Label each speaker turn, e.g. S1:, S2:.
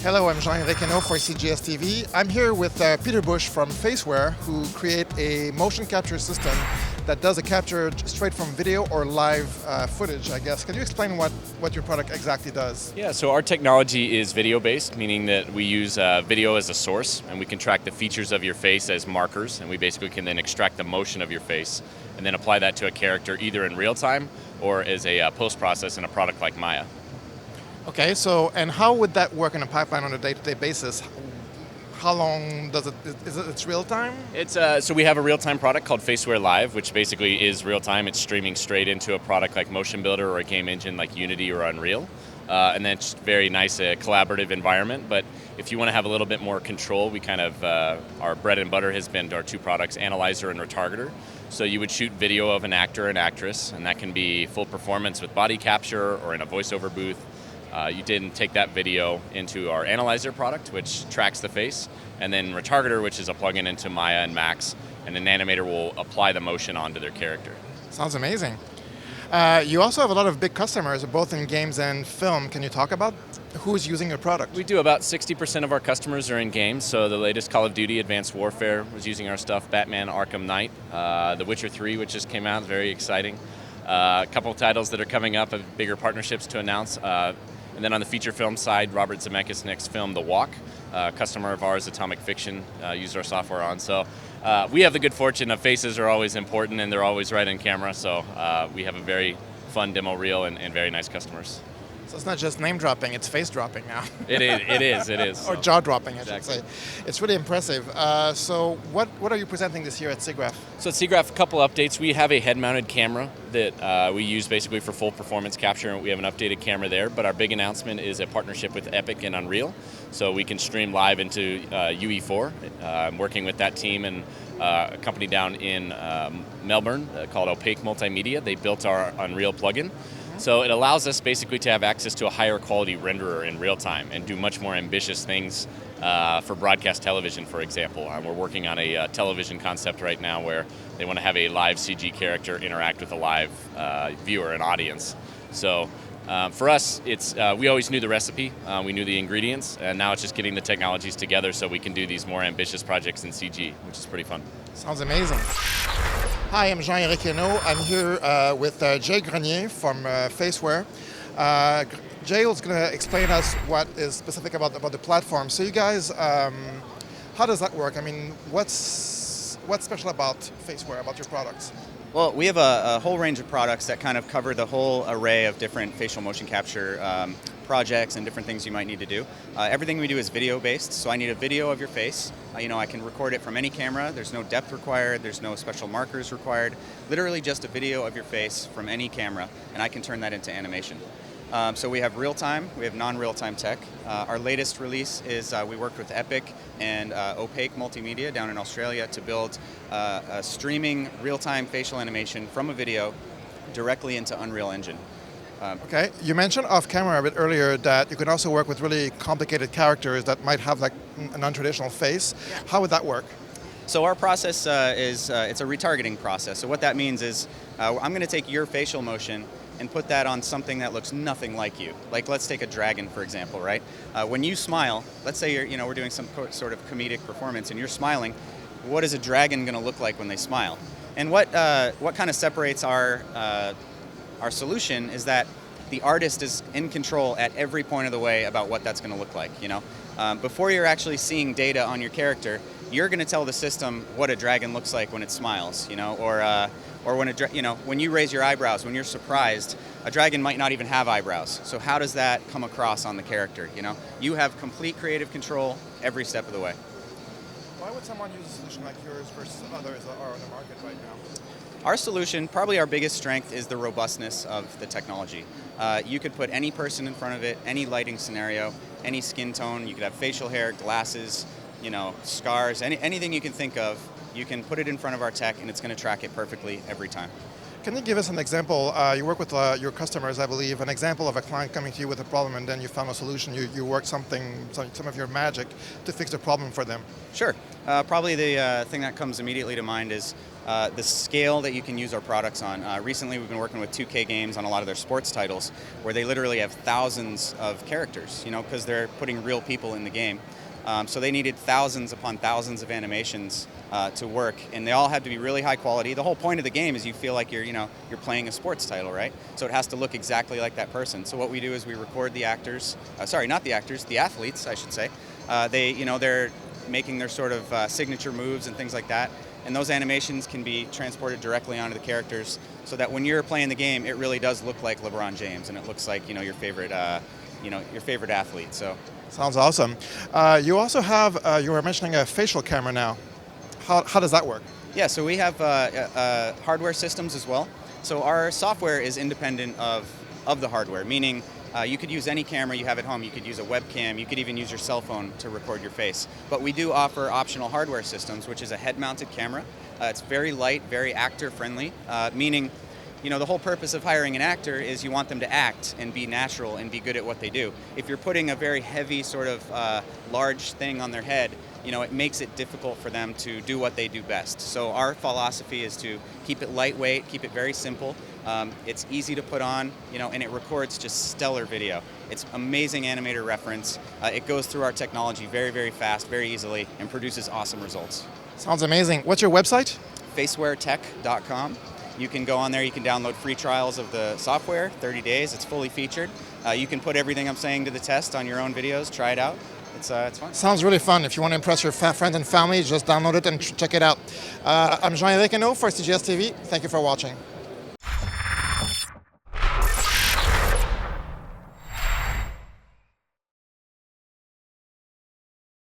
S1: Hello, I'm Ernault for CGS-TV. I'm here with Peter Busch from Faceware, who create a motion capture system that does a capture straight from video or live footage, I guess. Can you explain what your product exactly does?
S2: Yeah, so our technology is video-based, meaning that we use video as a source, and we can track the features of your face as markers, and we basically can then extract the motion of your face, and then apply that to a character either in real time or as a post-process in a product like Maya.
S1: Okay, so, and how would that work in a pipeline on a day-to-day basis? How long does it, it's real time?
S2: So we have a real-time product called Faceware Live, which basically is real-time. It's streaming straight into a product like Motion Builder or a game engine like Unity or Unreal. And then it's very nice, collaborative environment. But if you want to have a little bit more control, we kind of, our bread and butter has been our two products, Analyzer and Retargeter. So you would shoot video of an actor and actress, and that can be full performance with body capture or in a voiceover booth. You then take that video into our Analyzer product, which tracks the face, and then Retargeter, which is a plugin into Maya and Max, and an animator will apply the motion onto their character.
S1: Sounds amazing. You also have a lot of big customers, both in games and film. Can you talk about who's using your product?
S2: We do. About 60% of our customers are in games, so the latest Call of Duty Advanced Warfare was using our stuff, Batman Arkham Knight, The Witcher 3, which just came out, very exciting. A couple of titles that are coming up, bigger partnerships to announce. And then on the feature film side, Robert Zemeckis' next film, The Walk, a customer of ours, Atomic Fiction, used our software on. So we have the good fortune of faces are always important and they're always right in camera. So we have a very fun demo reel and very nice customers.
S1: So it's not just name dropping, it's face dropping now.
S2: It is.
S1: Or jaw dropping, I should
S2: Exactly.
S1: say. It's really impressive. So what are you presenting this year at SIGGRAPH?
S2: So at SIGGRAPH, a couple updates. We have a head-mounted camera that we use basically for full performance capture. We have an updated camera there, but our big announcement is a partnership with Epic and Unreal. So we can stream live into UE4. I'm working with that team and a company down in Melbourne called Opaque Multimedia. They built our Unreal plugin. So it allows us basically to have access to a higher quality renderer in real time and do much more ambitious things for broadcast television, for example. We're working on a television concept right now where they want to have a live CG character interact with a live viewer, an audience. So for us, it's we always knew the recipe, we knew the ingredients, and now it's just getting the technologies together so we can do these more ambitious projects in CG, which is pretty fun.
S1: Sounds amazing. Hi, I'm Ernault. I'm here with Jay Grenier from Faceware. Jay is going to explain us what is specific about the platform. So you guys, how does that work? I mean, what's special about Faceware, about your products?
S3: Well, we have a whole range of products that kind of cover the whole array of different facial motion capture projects and different things you might need to do. Everything we do is video-based, so I need a video of your face. I can record it from any camera. There's no depth required. There's no special markers required. Literally just a video of your face from any camera, and I can turn that into animation. So we have real-time, we have non-real-time tech. Our latest release is we worked with Epic and Opaque Multimedia down in Australia to build a streaming real-time facial animation from a video directly into Unreal Engine.
S1: Okay, you mentioned off camera a bit earlier that you can also work with really complicated characters that might have like a non-traditional face. Yeah. How would that work?
S3: So our process is it's a retargeting process. So what that means is I'm going to take your facial motion and put that on something that looks nothing like you. Like let's take a dragon, for example, right? When you smile, let's say we're doing some sort of comedic performance and you're smiling, what is a dragon going to look like when they smile? And what kind of separates our solution is that the artist is in control at every point of the way about what that's going to look like. Before you're actually seeing data on your character, you're going to tell the system what a dragon looks like when it smiles, or when when you raise your eyebrows, when you're surprised, a dragon might not even have eyebrows. So how does that come across on the character? You have complete creative control every step of the way.
S1: Why would someone use a solution like yours versus others that are on the market right now?
S3: Our solution, probably our biggest strength, is the robustness of the technology. You could put any person in front of it, any lighting scenario, any skin tone. You could have facial hair, glasses, scars, anything you can think of. You can put it in front of our tech, and it's going to track it perfectly every time.
S1: Can you give us an example? You work with your customers, I believe, an example of a client coming to you with a problem and then you found a solution. You worked some of your magic to fix the problem for them.
S3: Sure. Probably the thing that comes immediately to mind is the scale that you can use our products on. Recently, we've been working with 2K Games on a lot of their sports titles, where they literally have thousands of characters, because they're putting real people in the game. So they needed thousands upon thousands of animations to work, and they all had to be really high quality. The whole point of the game is you feel like you're playing a sports title, right? So it has to look exactly like that person. So what we do is we record the actors, not the actors, the athletes, I should say. They're making their sort of signature moves and things like that. And those animations can be transported directly onto the characters, so that when you're playing the game, it really does look like LeBron James, and it looks like your favorite athlete. So.
S1: Sounds awesome. You also have, you were mentioning a facial camera now. How does that work?
S3: Yeah, so we have hardware systems as well. So our software is independent of the hardware, meaning you could use any camera you have at home. You could use a webcam. You could even use your cell phone to record your face. But we do offer optional hardware systems, which is a head-mounted camera. It's very light, very actor-friendly, meaning the whole purpose of hiring an actor is you want them to act and be natural and be good at what they do. If you're putting a very heavy sort of large thing on their head, it makes it difficult for them to do what they do best. So our philosophy is to keep it lightweight, keep it very simple. It's easy to put on, and it records just stellar video. It's amazing animator reference. It goes through our technology very, very fast, very easily, and produces awesome results.
S1: Sounds amazing. What's your website?
S3: FacewareTech.com. You can go on there, you can download free trials of the software, 30 days, it's fully featured. You can put everything I'm saying to the test on your own videos, try it out. It's fun.
S1: Sounds really fun. If you want to impress your friends and family, just download it and check it out. I'm Jean-Eric Ernault for CGS-TV. Thank you for watching.